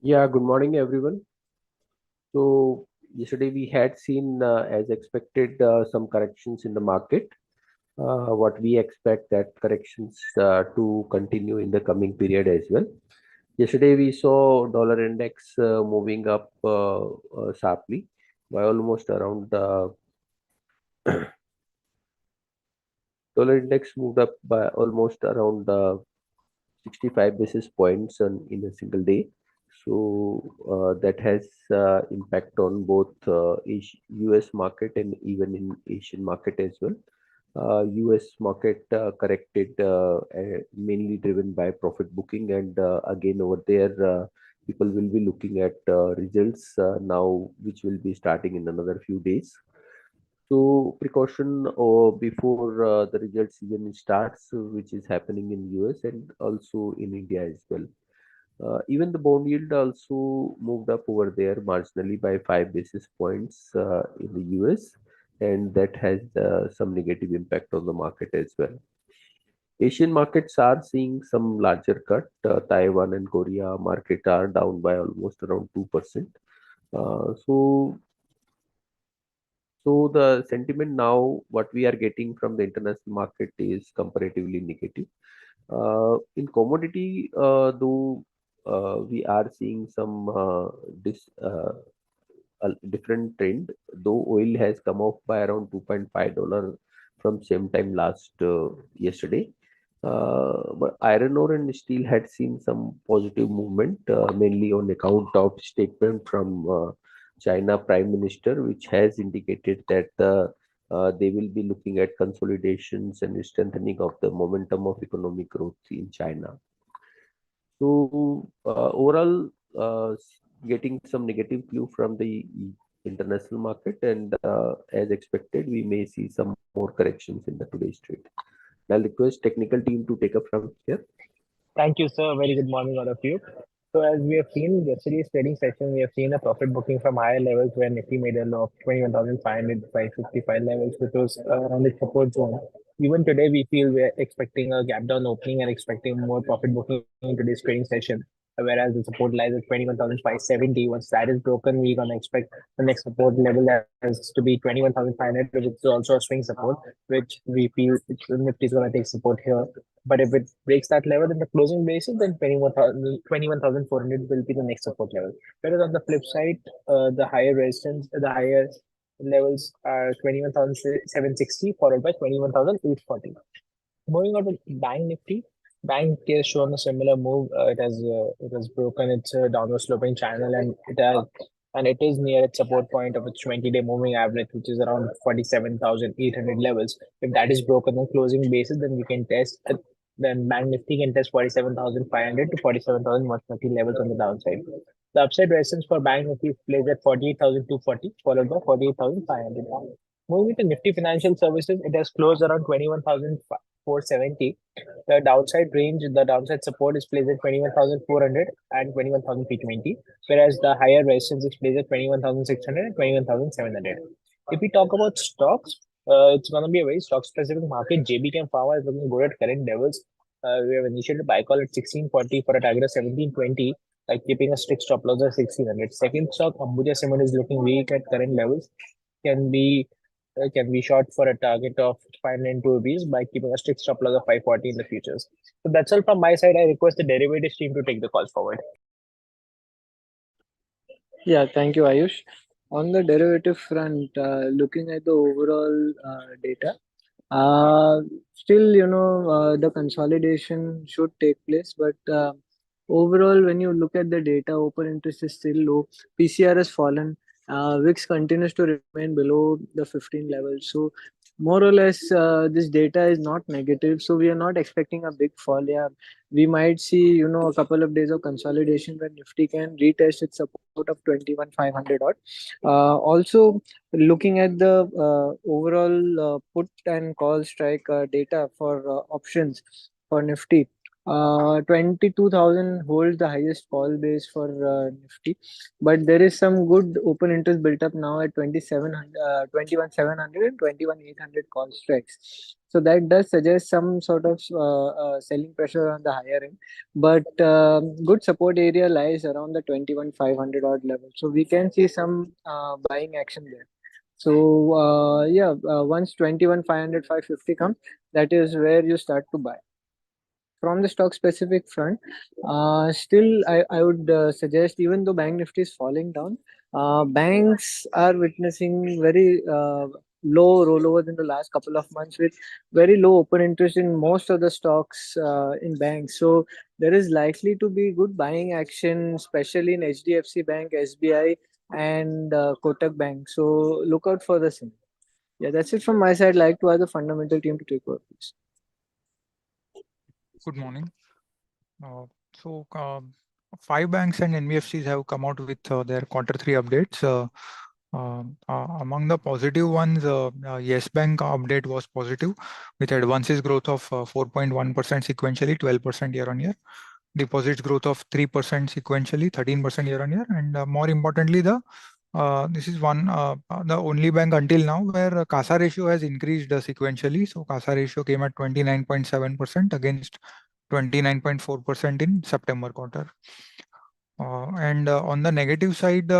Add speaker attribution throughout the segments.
Speaker 1: Yeah, good morning, everyone. So, yesterday we had seen, as expected, some corrections in the market. What we expect that corrections to continue in the coming period as well. Yesterday we saw dollar index moving up sharply by almost around dollar index moved up by almost around 65 basis points in a single day. So that has impact on both US market and even in Asian market as well. US market corrected mainly driven by profit booking, and again over there people will be looking at results now, which will be starting in another few days. So precaution before the result season starts, which is happening in US and also in India as well. Even the bond yield also moved up over there marginally by 5 basis points in the US, and that has some negative impact on the market as well. Asian markets are seeing some larger cut. Taiwan and Korea market are down by almost around 2%. So the sentiment now, what we are getting from the international market is comparatively negative. In commodity, though, we are seeing some a different trend. Though oil has come off by around $2.5 from same time last yesterday. But iron ore and steel had seen some positive movement, mainly on account of statement from China Prime Minister, which has indicated that they will be looking at consolidations and strengthening of the momentum of economic growth in China. So overall, getting some negative clue from the international market, and as expected, we may see some more corrections in the today's trade. I'll request technical team to take up from here.
Speaker 2: Thank you, sir. Very good morning, all of you. So, as we have seen in yesterday's trading session, we have seen a profit booking from higher levels where Nifty made a low of 21,500 555 levels, which was around the support zone. Even today, we feel we're expecting a gap down opening and expecting more profit booking in today's trading session. Whereas the support lies at 21,570. Once that is broken, we're going to expect the next support level as to be 21,500, which is also a swing support, which we feel Nifty is going to take support here. But if it breaks that level in the closing basis, then 21,400 will be the next support level. Whereas on the flip side, the higher resistance, the higher levels are 21,760 followed by 21,840. Moving on to Bank Nifty. Bank Nifty has shown a similar move. It has broken its downward sloping channel, and it is near its support point of its 20-day moving average, which is around 47,800 levels. If that is broken on closing basis, then we can test. Then Bank Nifty can test 47,500 to 47,130 levels on the downside. The upside resistance for Bank Nifty plays at 48,240, followed by 48,500. Moving to Nifty Financial Services, it has closed around 21,470. The downside support is placed at 21,400 and 21,320, whereas the higher resistance is placed at 21,600 and 21,700. If we talk about stocks, it's going to be a very stock specific market. JB Chem Pharma is looking good at current levels. We have initiated buy call at 1640 for a target of 1720, keeping a strict stop loss at 1600. Second stock, Ambuja Cement is looking weak at current levels. Can be can be short for a target of 592 rupees by keeping a strict stop loss of 540 in the futures. So that's all from my side. I request the derivatives team to take the calls forward.
Speaker 3: Yeah, thank you, Ayush. On the derivative front, looking at the overall data, still, the consolidation should take place, but overall, when you look at the data, open interest is still low. PCR has fallen. VIX continues to remain below the 15 level. So, more or less, this data is not negative. So, we are not expecting a big fall. Yeah, we might see, a couple of days of consolidation when Nifty can retest its support of 21,500 odd. Also, looking at the overall put and call strike data for options for Nifty, 22,000 holds the highest call base for Nifty, but there is some good open interest built up now at 21,700 and 21,800 call strikes. So that does suggest some sort of selling pressure on the higher end. But good support area lies around the 21,500 odd level. So we can see some buying action there. So yeah, once 21,500, 550 comes, that is where you start to buy. From the stock specific front, still I would suggest, even though Bank Nifty is falling down, banks are witnessing very low rollovers in the last couple of months, with very low open interest in most of the stocks in banks. So there is likely to be good buying action, especially in HDFC Bank, SBI, and Kotak Bank. So look out for the same. Yeah, that's it from my side. Like to ask the fundamental team to take over, please.
Speaker 4: Good morning. So, 5 banks and NBFCs have come out with their Q3 updates. Among the positive ones, Yes Bank update was positive, with advances growth of 4.1% sequentially, 12% year on year. Deposits growth of 3% sequentially, 13% year on year. And more importantly, this is the only bank until now where CASA ratio has increased sequentially. So CASA ratio came at 29.7% against 29.4% in September quarter. And on the negative side,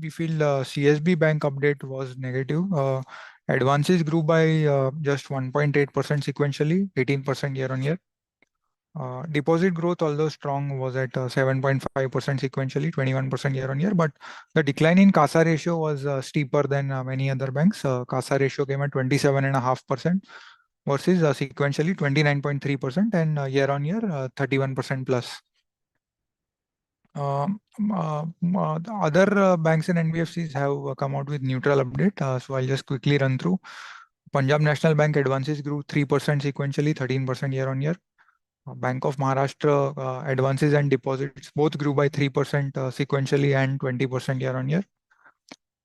Speaker 4: we feel CSB Bank update was negative. Advances grew by just 1.8% sequentially, 18% year on year. Deposit growth, although strong, was at 7.5% sequentially, 21% year on year. But the decline in CASA ratio was steeper than many other banks. CASA ratio came at 27.5% versus sequentially 29.3%, and year on year 31% plus. The other banks and NBFCs have come out with neutral update. So I'll just quickly run through. Punjab National Bank advances grew 3% sequentially, 13% year on year. Bank of Maharashtra advances and deposits both grew by 3% sequentially and 20% year on year.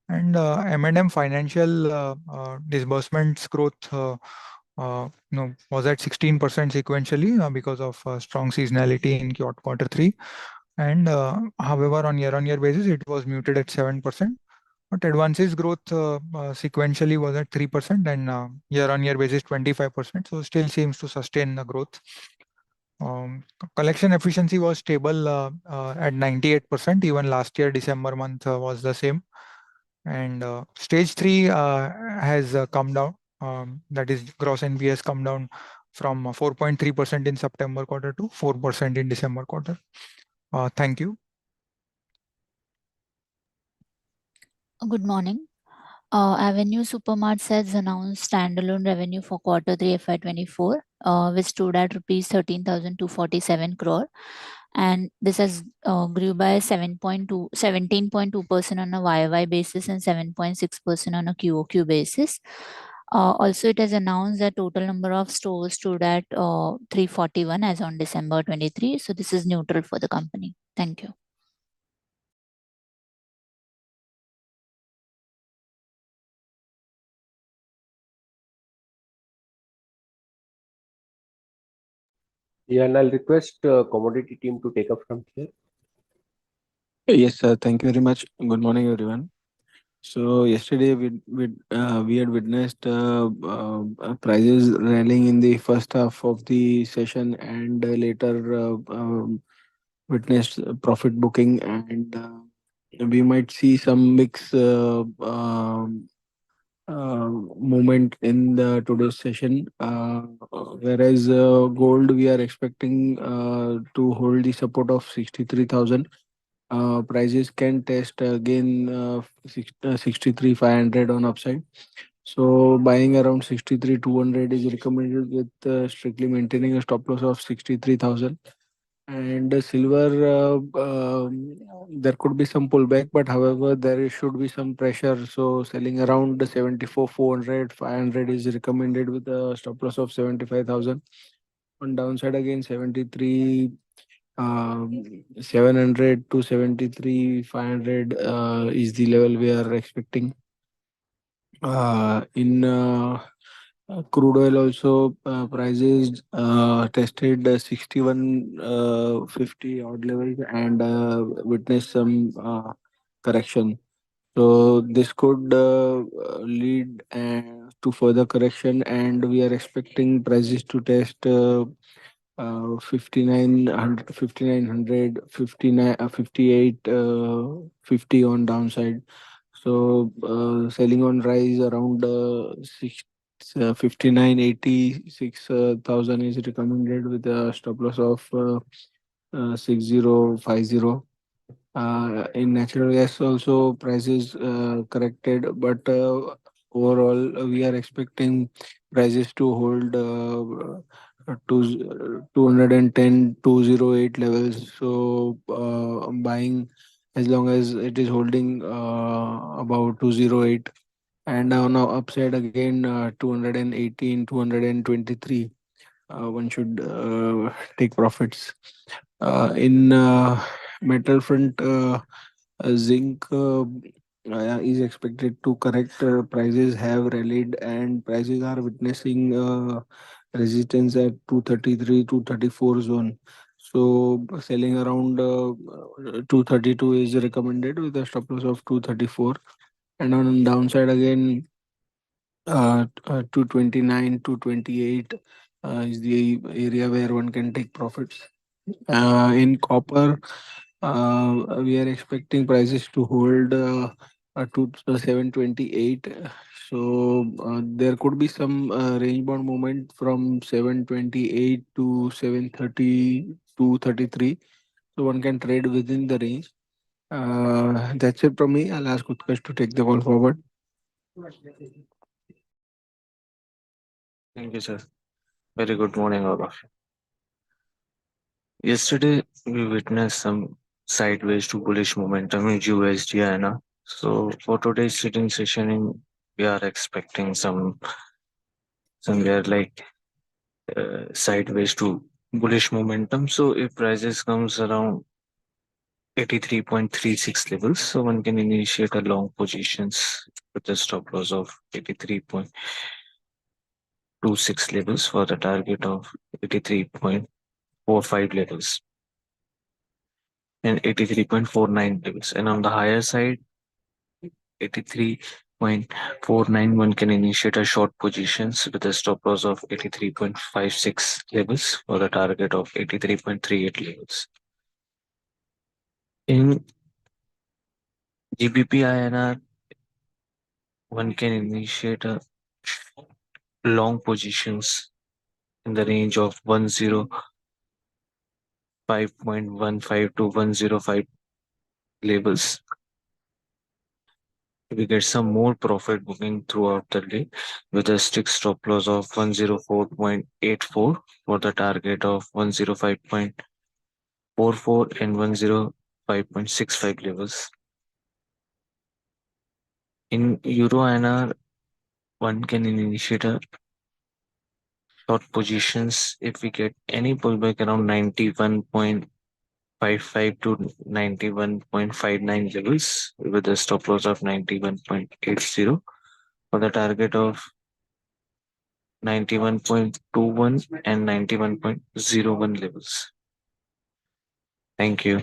Speaker 4: And M&M Financial disbursements growth was at 16% sequentially because of strong seasonality in Q3. And however, on year basis, it was muted at 7%. But advances growth sequentially was at 3%, and year on year basis 25%. So still seems to sustain the growth. Collection efficiency was stable at 98%. Even last year December month was the same. And stage 3 has come down. That is, gross NPA has come down from 4.3% in September quarter to 4% in December quarter. Thank you.
Speaker 5: Good morning. Avenue Supermarts has announced standalone revenue for Q3 FY24, which stood at rupees 13,247 crore, and this has grew by 17.2% on a YOY basis and 7.6% on a QOQ basis. Also, it has announced that total number of stores stood at 341 as on December 23. So this is neutral for the company. Thank you.
Speaker 1: Yeah, and I'll request commodity team to take up from here.
Speaker 6: Yes, sir. Thank you very much. Good morning, everyone. So yesterday we had witnessed prices rallying in the first half of the session, and later witnessed profit booking, and we might see some mix movement in the today's session. Whereas gold, we are expecting to hold the support of 63,000. Prices can test again 63,500 on upside. So buying around 63,200 is recommended, with strictly maintaining a stop loss of 63,000. And silver, there could be some pullback, but however, there should be some pressure. So selling around 74,400, 500 is recommended, with a stop loss of 75,000. On downside again, 73. 700 to 73,500 is the level we are expecting. In crude oil also, prices tested 61.50 odd levels, and witnessed some correction. So this could lead to further correction, and we are expecting prices to test 5900, 58, 50 on downside. So selling on rise around 5986,000 is recommended with a stop loss of 6050. In natural gas also prices corrected, but overall we are expecting prices to hold to 210 208 levels. So buying as long as it is holding about 208, and on our upside again 218 223, one should take profits. In metal front, zinc is expected to correct. Prices have rallied, and prices are witnessing resistance at 233 234 zone. So selling around 232 is recommended with a stop loss of 234. And on downside again, 229 228 is the area where one can take profits. In copper, we are expecting prices to hold to 728. So there could be some range bound movement from 728 to 730 to 33. So one can trade within the range. That's it from me. I'll ask Utkarsh to take the call forward.
Speaker 7: Thank you, sir. Very good morning, all of you. Yesterday, we witnessed some sideways to bullish momentum in USD INR. So for today's trading session, we are expecting somewhere like sideways to bullish momentum. So if prices comes around 83.36 levels, so one can initiate a long positions with a stop loss of 83.26 levels for the target of 83.45 levels and 83.49 levels. And on the higher side, 83.49, one can initiate a short positions with a stop loss of 83.56 levels for the target of 83.38 levels. In GBP INR, one can initiate a long positions in the range of 105.15 to 105 levels. We get some more profit booking throughout the day with a strict stop loss of 104.84 for the target of 105.44 and 105.65 levels. In Euro INR, one can initiate a short positions if we get any pullback around 91.55 to 91.59 levels with a stop loss of 91.80 for the target of 91.21 and 91.01 levels. Thank you.